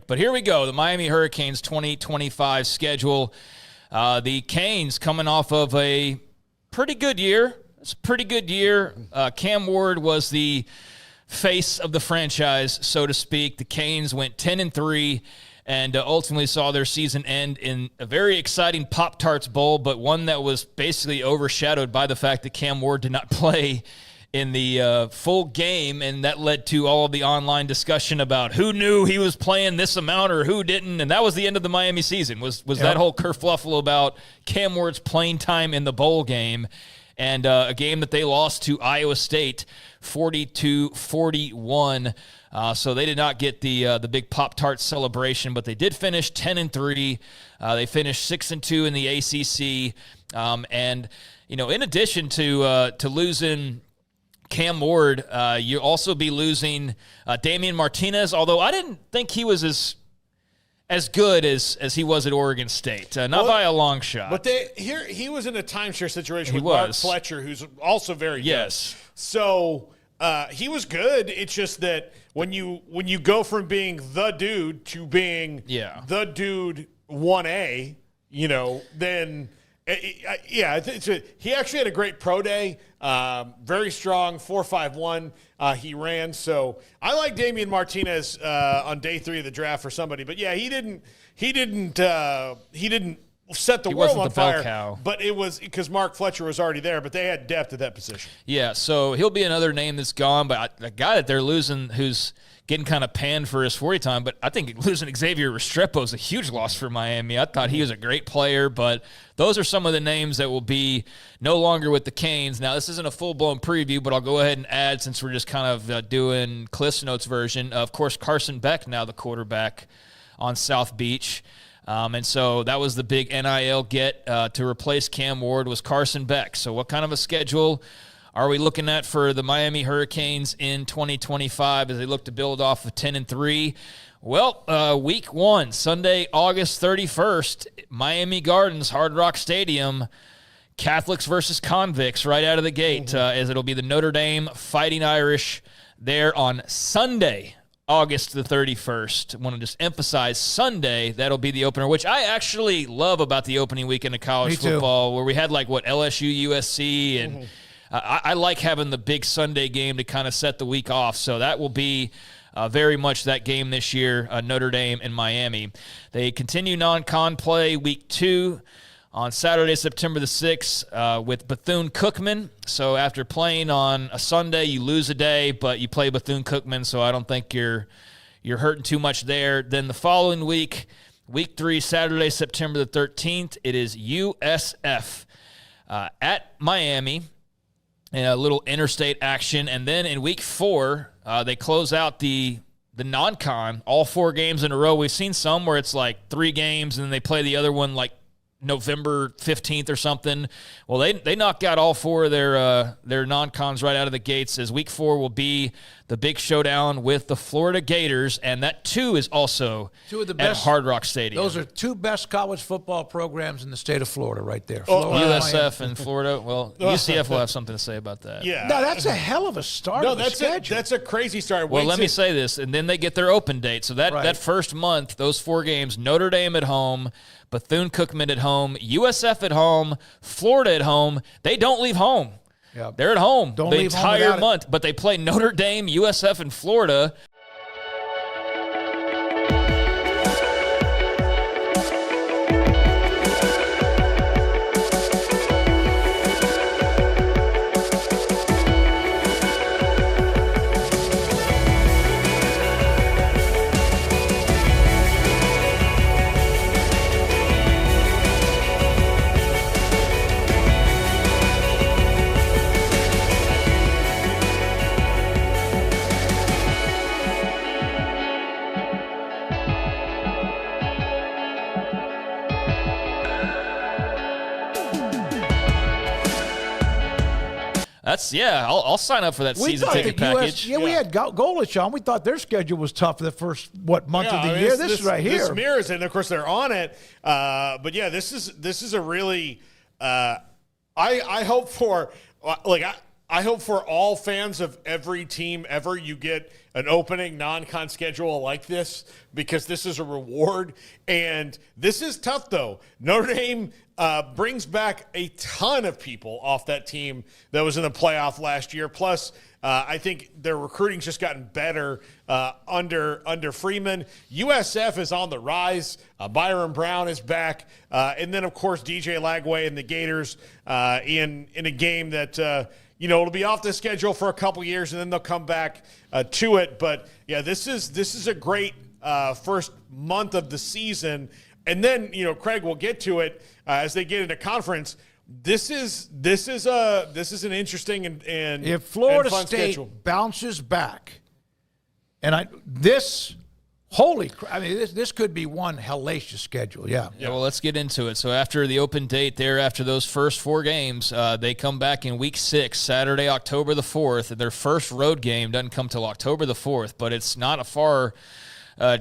But here we go, the Miami Hurricanes 2025 schedule. The Canes coming off of a pretty good year. It's a pretty good year. Cam Ward was the face of the franchise, so to speak. The Canes went 10-3 and ultimately saw their season end in a very exciting Pop-Tarts Bowl, but one that was basically overshadowed by the fact that Cam Ward did not play in the full game, and that led to all of the online discussion about who knew he was playing this amount or who didn't, and that was the end of the Miami season, was that whole kerfuffle about Cam Ward's playing time in the bowl game, and a game that they lost to Iowa State 40-41. So they did not get the big Pop-Tart celebration, but they did finish 10-3. They finished 6-2 in the ACC. And in addition to losing Cam Ward, you also be losing Damian Martinez. Although I didn't think he was as good as he was at Oregon State, by a long shot. But he was in a timeshare situation with Mark Fletcher, who's also very good. Yes. So he was good. It's just that when you go from being the dude to being the dude 1A, then he actually had a great pro day. Very strong, 4.51. He ran. So I like Damian Martinez on day 3 of the draft for somebody. But yeah, he didn't set the world on fire. But it was because Mark Fletcher was already there. But they had depth at that position. Yeah, so he'll be another name that's gone. But a guy that they're losing who's getting kind of panned for his 40 time, but I think losing Xavier Restrepo is a huge loss for Miami. I thought he was a great player, but those are some of the names that will be no longer with the Canes. Now, this isn't a full-blown preview, but I'll go ahead and add, since we're just kind of doing Cliff's Notes version. Of course, Carson Beck, now the quarterback on South Beach. And so that was the big NIL get to replace Cam Ward was Carson Beck. So what kind of a schedule are we looking at for the Miami Hurricanes in 2025 as they look to build off of 10-3? Well, week 1, Sunday, August 31st, Miami Gardens, Hard Rock Stadium, Catholics versus convicts right out of the gate, as it'll be the Notre Dame Fighting Irish there on Sunday, August the 31st. I want to just emphasize Sunday, that'll be the opener, which I actually love about the opening weekend of college football, where we had LSU, USC, and I like having the big Sunday game to kind of set the week off. So that will be very much that game this year, Notre Dame and Miami. They continue non-con play week 2 on Saturday, September the 6th with Bethune-Cookman. So after playing on a Sunday, you lose a day, but you play Bethune-Cookman, so I don't think you're hurting too much there. Then the following week, week 3, Saturday, September the 13th, it is USF at Miami. And a little interstate action. And then in week 4, they close out the non-con, all 4 games in a row. We've seen some where it's 3 games and then they play the other one November 15th or something. Well, they knocked out all 4 of their non-cons right out of the gates, as week 4 will be the big showdown with the Florida Gators, and that too is also at Hard Rock Stadium. Those are 2 best college football programs in the state of Florida right there. USF and Florida. Well, UCF will have something to say about that. Yeah. No, that's a hell of a start. No, that's a crazy start. Well, let me say this, and then they get their open date. So that first month, those 4 games, Notre Dame at home, Bethune-Cookman at home, USF at home, Florida at home. They don't leave home. Yep. They're at home the entire month, but they play Notre Dame, USF, and Florida. I'll sign up for that season ticket package. We had Golish on. We thought their schedule was tough for the first month of the year. This is right here. This mirrors it, and of course they're on it. But this is a really. I hope for I hope for all fans of every team ever, you get an opening non-con schedule like this, because this is a reward. And this is tough, though. Notre Dame brings back a ton of people off that team that was in the playoff last year. Plus, I think their recruiting's just gotten better under Freeman. USF is on the rise. Byron Brown is back. And then, of course, DJ Lagway and the Gators in a game that it'll be off the schedule for a couple years, and then they'll come back to it. But, yeah, this is a great first month of the season. And then, Craig will get to it as they get into conference. This is an interesting and if Florida fun State schedule. bounces back, and this could be one hellacious schedule. Yeah. Well, let's get into it. So after the open date there, after those first 4 games, they come back in week 6, Saturday, October the 4th. And their first road game doesn't come till October the 4th, but it's not a far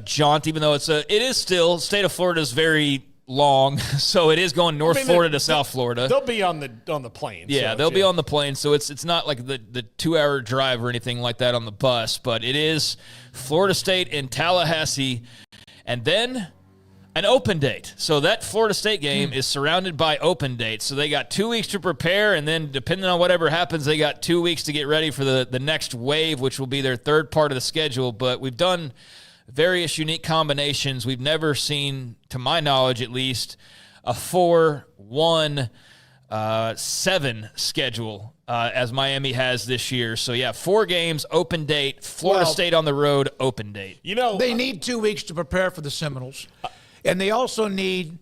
jaunt, even though it is still, state of Florida is very long, so it is going North Florida to South Florida. They'll be on the plane. Yeah, they'll be on the plane, so it's not like the 2-hour drive or anything like that on the bus, but it is Florida State in Tallahassee, and then an open date. So that Florida State game is surrounded by open dates. So they got 2 weeks to prepare, and then depending on whatever happens, they got 2 weeks to get ready for the next wave, which will be their third part of the schedule. But we've done various unique combinations. We've never seen, to my knowledge at least, a 4-1-7 schedule as Miami has this year. So, 4 games, open date, Florida State on the road, open date. They need 2 weeks to prepare for the Seminoles, and they also need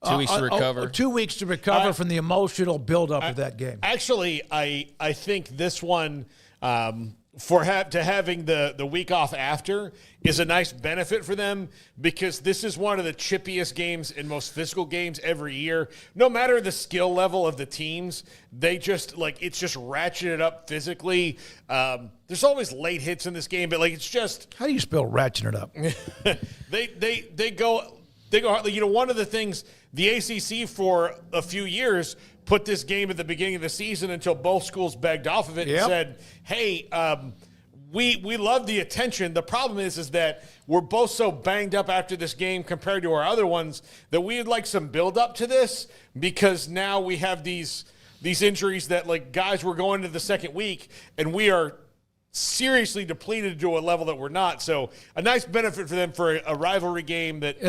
2 weeks to recover. 2 weeks to recover from the emotional buildup of that game. Actually, I think this one having the week off after is a nice benefit for them, because this is one of the chippiest games and most physical games every year. No matter the skill level of the teams, they just it's just ratcheted up physically. There's always late hits in this game, but it's just, how do you spell ratcheted up? they go. One of the things the ACC for a few years put this game at the beginning of the season until both schools begged off of it and said, hey, we love the attention. The problem is that we're both so banged up after this game compared to our other ones that we'd like some build up to this, because now we have these injuries that guys were going to the second week and we are seriously depleted to a level that we're not. So a nice benefit for them for a rivalry game that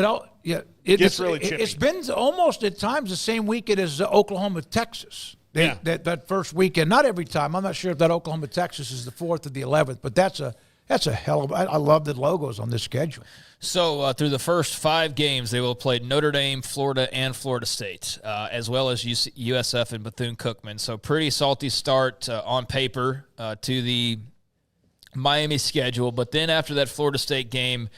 gets really chippy. It's been almost at times the same weekend as Oklahoma, Texas. That first weekend. Not every time. I'm not sure if that Oklahoma, Texas is the 4th or the 11th, but that's a hell of. I love the logos on this schedule. So through the first 5 games, they will have played Notre Dame, Florida, and Florida State, as well as USF and Bethune-Cookman. So pretty salty start on paper to the Miami schedule. But then after that Florida State game,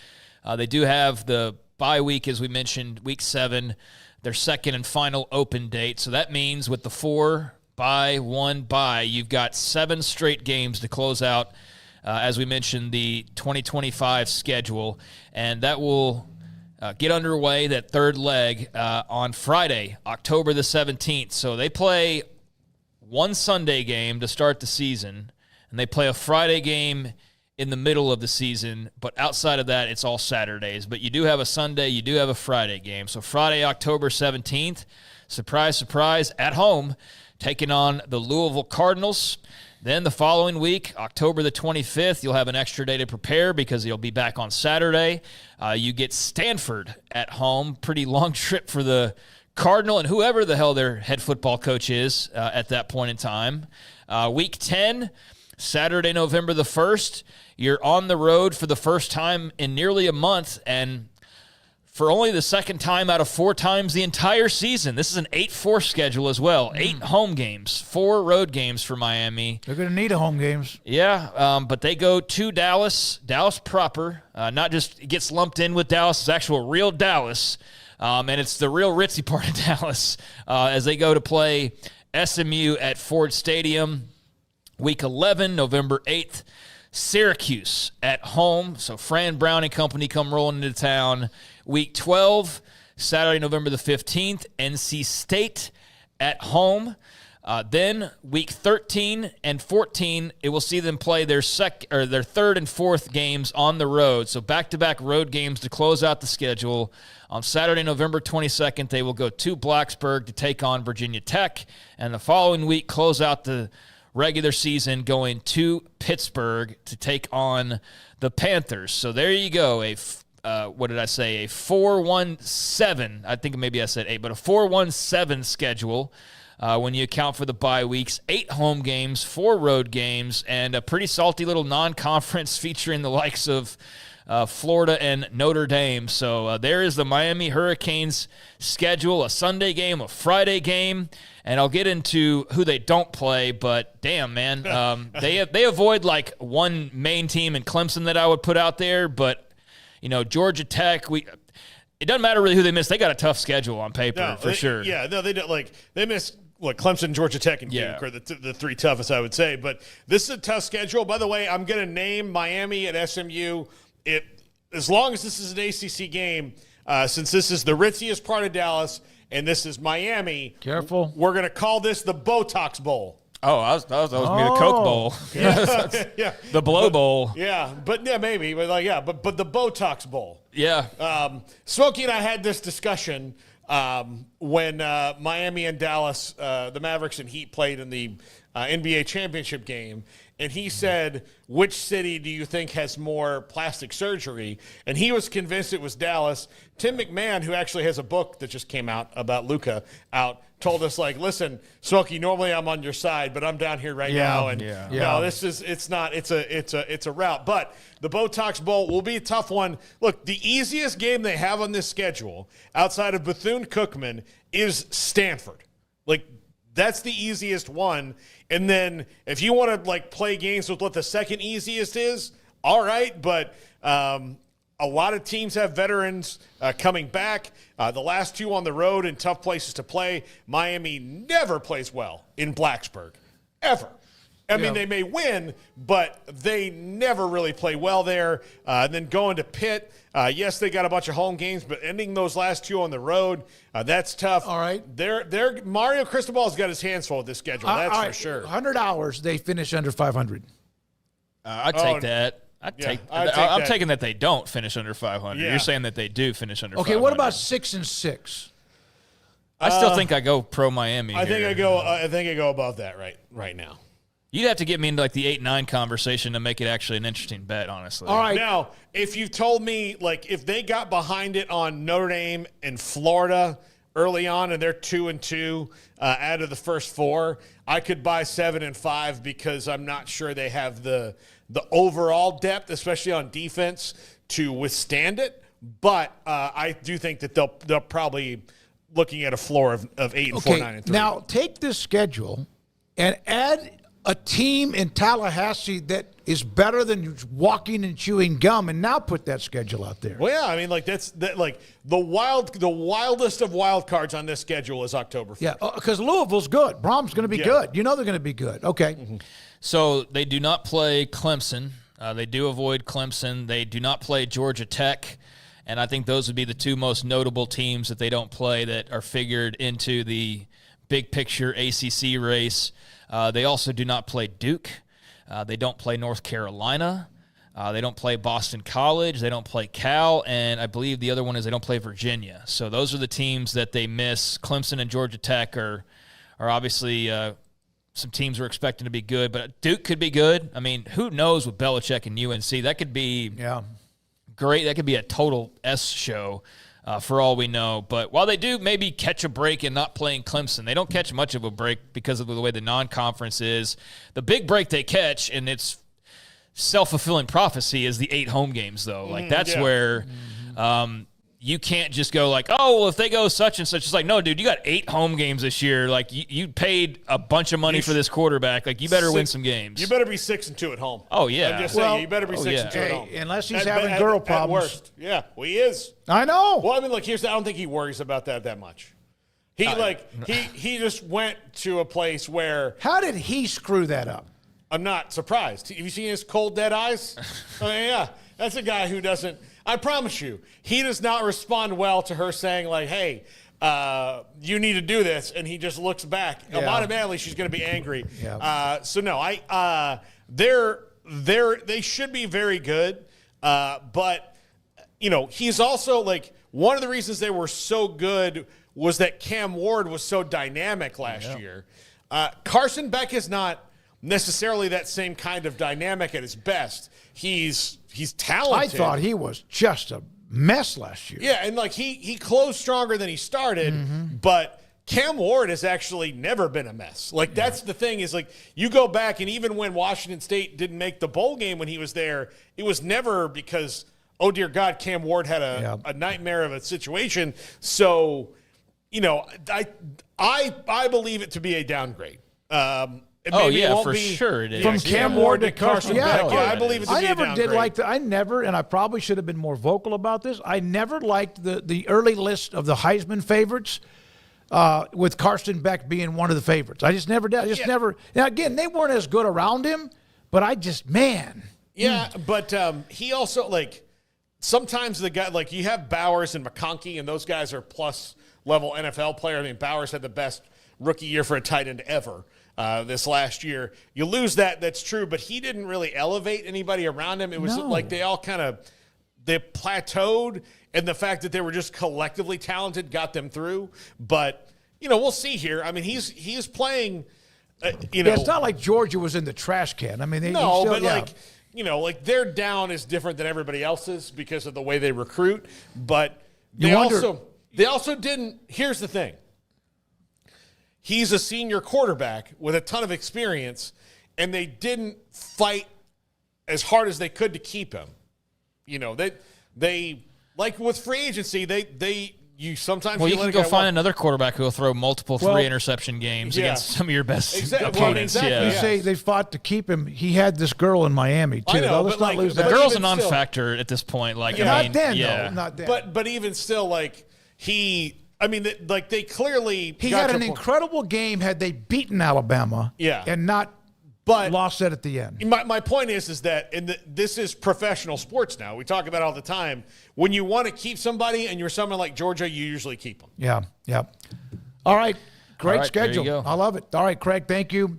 they do have the bye week, as we mentioned, week 7, their second and final open date. So that means with the 4 bye, 1 bye, you've got 7 straight games to close out, as we mentioned, the 2025 schedule. And that will get underway, that third leg, on Friday, October the 17th. So they play one Sunday game to start the season, and they play a Friday game in the middle of the season, but outside of that, it's all Saturdays. But you do have a Sunday, you do have a Friday game. So Friday, October 17th, surprise, surprise, at home, taking on the Louisville Cardinals. Then the following week, October the 25th, you'll have an extra day to prepare because you'll be back on Saturday. You get Stanford at home. Pretty long trip for the Cardinal and whoever the hell their head football coach is at that point in time. Week 10, Saturday, November the 1st, you're on the road for the first time in nearly a month, and for only the second time out of 4 times the entire season. This is an 8-4 schedule as well. 8 home games, 4 road games for Miami. They're going to need a home games. Yeah, but they go to Dallas proper. Not just it gets lumped in with Dallas, it's actual real Dallas. And it's the real ritzy part of Dallas as they go to play SMU at Ford Stadium. Week 11, November 8th, Syracuse at home. So Fran Brown and company come rolling into town. Week 12, Saturday, November the 15th, NC State at home. Then week 13 and 14, it will see them play their third and fourth games on the road. So back-to-back road games to close out the schedule. On Saturday, November 22nd, they will go to Blacksburg to take on Virginia Tech. And the following week, close out the regular season going to Pittsburgh to take on the Panthers. So there you go. What did I say? A 4-1-7. I think maybe I said 8, but a 4-1-7 schedule. When you account for the bye weeks, 8 home games, 4 road games, and a pretty salty little non-conference featuring the likes of Florida and Notre Dame. So there is the Miami Hurricanes schedule, a Sunday game, a Friday game, and I'll get into who they don't play, but damn, man, they avoid like one main team in Clemson that I would put out there, but, Georgia Tech, it doesn't matter really who they miss. They got a tough schedule on paper, for sure. Yeah, no, they don't, they miss Clemson, Georgia Tech, and Duke are the 3 toughest, I would say. But this is a tough schedule. By the way, I'm going to name Miami at SMU. As long as this is an ACC game, since this is the ritziest part of Dallas and this is Miami. Careful. We're going to call this the Botox Bowl. Oh, that was me, the Coke Bowl. Yeah. The Blow Bowl. Yeah, maybe. But but the Botox Bowl. Yeah. Smokey and I had this discussion when Miami and Dallas, the Mavericks and Heat played in the NBA championship game. And he said, which city do you think has more plastic surgery? And he was convinced it was Dallas. Tim McMahon, who actually has a book that just came out about Luka told us, listen, Smokey, normally I'm on your side, but I'm down here right now. And no, it's a rout. But the Botox Bowl will be a tough one. Look, the easiest game they have on this schedule outside of Bethune-Cookman is Stanford. That's the easiest one. And then if you want to play games with what the second easiest is, all right. But a lot of teams have veterans coming back. The last 2 on the road in tough places to play. Miami never plays well in Blacksburg, ever. I mean, they may win, but they never really play well there. And then going to Pitt, yes, they got a bunch of home games, but ending those last 2 on the road, that's tough. All right. Mario Cristobal's got his hands full with this schedule, that's for sure. 100 hours, they finish under 500. I'd take that. I'm taking that they don't finish under 500. Yeah. You're saying that they do finish under 500. Okay, what about 6-6? I still think I go pro Miami. I think I go above that right now. You'd have to get me into the 8-9 conversation to make it actually an interesting bet, honestly. All right. Now, if you told me, if they got behind it on Notre Dame and Florida early on and they're 2-2 out of the first 4, I could buy 7-5 because I'm not sure they have the overall depth, especially on defense, to withstand it. But I do think that they'll probably looking at a floor of 8-4, 9-3. Now, take this schedule and add a team in Tallahassee that is better than walking and chewing gum, and now put that schedule out there. Well, yeah, I mean, that's the wildest of wild cards on this schedule is October 1st. Yeah, because Louisville's good. Brom's going to be good. They're going to be good. Okay. Mm-hmm. So they do not play Clemson. They do avoid Clemson. They do not play Georgia Tech. And I think those would be the 2 most notable teams that they don't play that are figured into the big picture ACC race. They also do not play Duke. They don't play North Carolina. They don't play Boston College. They don't play Cal. And I believe the other one is they don't play Virginia. So those are the teams that they miss. Clemson and Georgia Tech are obviously some teams we're expecting to be good. But Duke could be good. I mean, who knows with Belichick and UNC? That could be great. That could be a total S show. For all we know. But while they do maybe catch a break in not playing Clemson, they don't catch much of a break because of the way the non-conference is. The big break they catch, and it's self-fulfilling prophecy, is the 8 home games, though. That's where you can't just go if they go such and such. It's no, dude, you got 8 home games this year. You paid a bunch of money for this quarterback. You better win some games. You better be 6-2 at home. Oh, yeah. I'm just saying, you better be 6-2 at home. Unless he's having girl problems. At worst. Yeah, well, he is. I know. Well, I mean, I don't think he worries about that much. He just went to a place where. How did he screw that up? I'm not surprised. Have you seen his cold, dead eyes? Yeah. That's a guy who doesn't. I promise you, he does not respond well to her saying, hey, you need to do this, and he just looks back. Automatically, she's going to be angry. Yeah. So no, they should be very good, but he's also like one of the reasons they were so good was that Cam Ward was so dynamic last year. Carson Beck is not necessarily that same kind of dynamic at his best. He's talented. I thought he was just a mess last year. Yeah, and like he closed stronger than he started, but Cam Ward has actually never been a mess. Like that's the thing is like you go back and even when Washington State didn't make the bowl game when he was there, it was never because oh dear God, Cam Ward had a nightmare of a situation. So, I believe it to be a downgrade. For sure it is. From Cam Ward to Carson Beck. I believe it to be a downgrade. I never, and I probably should have been more vocal about this, I never liked the early list of the Heisman favorites with Carson Beck being one of the favorites. I just never did. Never. Now, again, they weren't as good around him, but I just, man. Yeah, but he also, like, sometimes the guy, like, you have Bowers and McConkey, and those guys are plus-level NFL players. I mean, Bowers had the best rookie year for a tight end ever. This last year. You lose that, that's true, but he didn't really elevate anybody around him. It was like they all they plateaued, and the fact that they were just collectively talented got them through. But, we'll see here. I mean, he's playing, it's not like Georgia was in the trash can. I mean, like their down is different than everybody else's because of the way they recruit. But they also didn't, here's the thing. He's a senior quarterback with a ton of experience, and they didn't fight as hard as they could to keep him. They like with free agency, you sometimes you can go find another quarterback who will throw multiple three-interception games against some of your best opponents. You say they fought to keep him. He had this girl in Miami too. I know, let's not lose the that. girl's a non-factor at this point. Like, not then. But even still, like they clearly had an incredible game had they beaten Alabama. And not lost it at the end. My point is that this is professional sports now. We talk about it all the time. When you want to keep somebody and you're someone like Georgia, you usually keep them. Yeah. All right. Great schedule. I love it. All right, Craig, thank you.